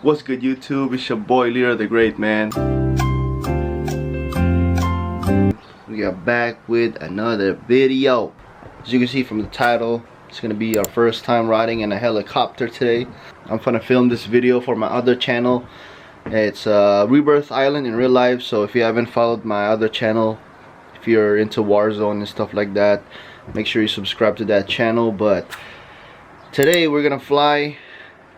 What's good, YouTube? It's your boy Lira the Great, man. We are back with another video. As you can see from the title, it's gonna be our first time riding in a helicopter today. I'm gonna film this video for my other channel. It's Rebirth Island in real life. So if you haven't followed my other channel, if you're into Warzone and stuff like that, make sure you subscribe to that channel. But today we're gonna fly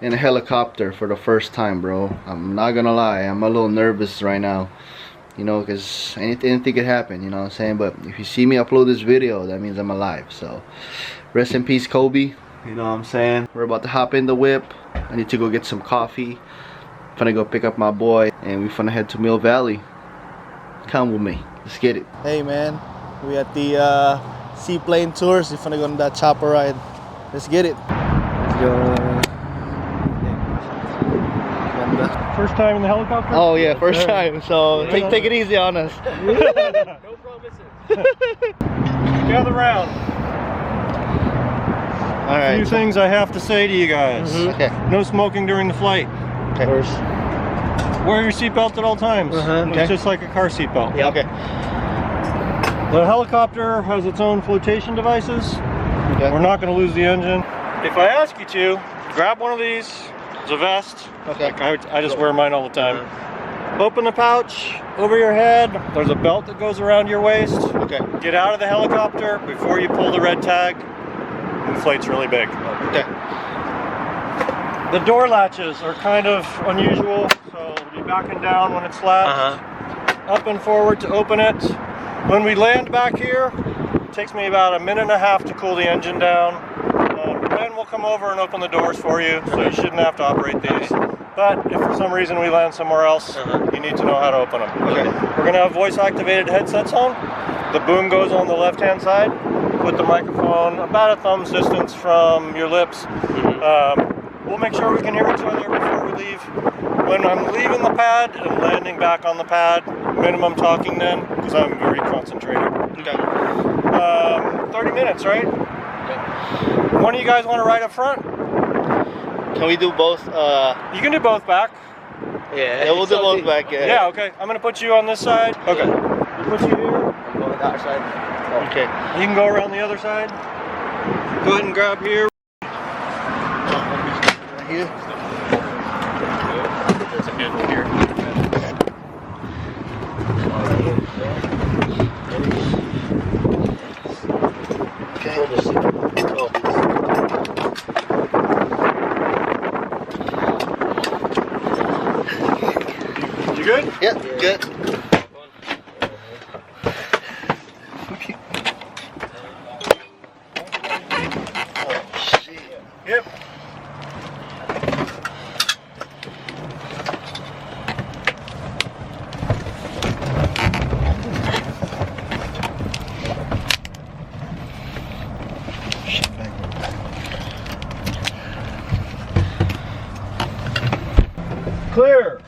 in a helicopter for the first time, bro. I'm not gonna lie, I'm a little nervous right now, you know, because anything could happen, you know what I'm saying? But if you see me upload this video, that means I'm alive. So rest in peace, Kobe, you know what I'm saying? We're about to hop in the whip. I need to go get some coffee. I'm gonna go pick up my boy, and we're gonna head to Mill Valley. Come with me, let's get it. Hey man, we at the seaplane tours. We're gonna go on that chopper ride. Let's get it. Let's go. First time in the helicopter? Oh yeah, first time. So take it easy on us. No promises. Gather round. All right. A few things I have to say to you guys. Okay. No smoking during the flight. Okay. Wear your seatbelt at all times. Okay. It's just like a car seatbelt. Yeah. Okay. The helicopter has its own flotation devices. Okay. We're not going to lose the engine. If I ask you to, grab one of these. It's a vest. Okay. Like I just wear mine all the time. Open the pouch over your head. There's a belt that goes around your waist. Okay. Get out of the helicopter before you pull the red tag. Inflate's really big. Okay. The door latches are kind of unusual, so it'll be backing down when it's latched. Up and forward to open it. When we land back here, it takes me about a minute and a half to cool the engine down. Then we'll come over and open the doors for you, so you shouldn't have to operate these. But if for some reason we land somewhere else, you need to know how to open them. Okay. We're going to have voice-activated headsets on. The boom goes on the left-hand side. Put the microphone about a thumb's distance from your lips. We'll make sure we can hear each other before we leave. When I'm leaving the pad and landing back on the pad, minimum talking then, because I'm very concentrated. Okay. 30 minutes, right? One of you guys want to ride up front? Can we do both? You can do both back. Yeah, we'll do both back. Yeah. Yeah, okay. I'm going to put you on this side. Okay. We'll put you here. I'm going that side. Okay. You can go around the other side. Go ahead and grab here. Right here. There's a handle here. Okay. Oh. You good? Yep, good. Yep. Clear.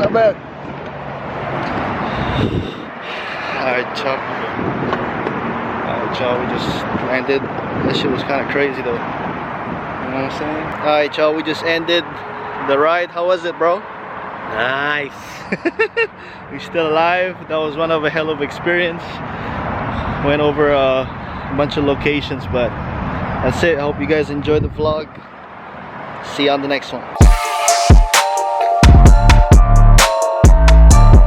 Not bad. Alright, y'all. Alright, y'all. We just landed. That shit was kind of crazy though. You know what I'm saying? Alright, y'all. We just ended the ride. How was it, bro? Nice. We still alive. That was one of a hell of experience. Went over a bunch of locations, but that's it. I hope you guys enjoyed the vlog. See you on the next one.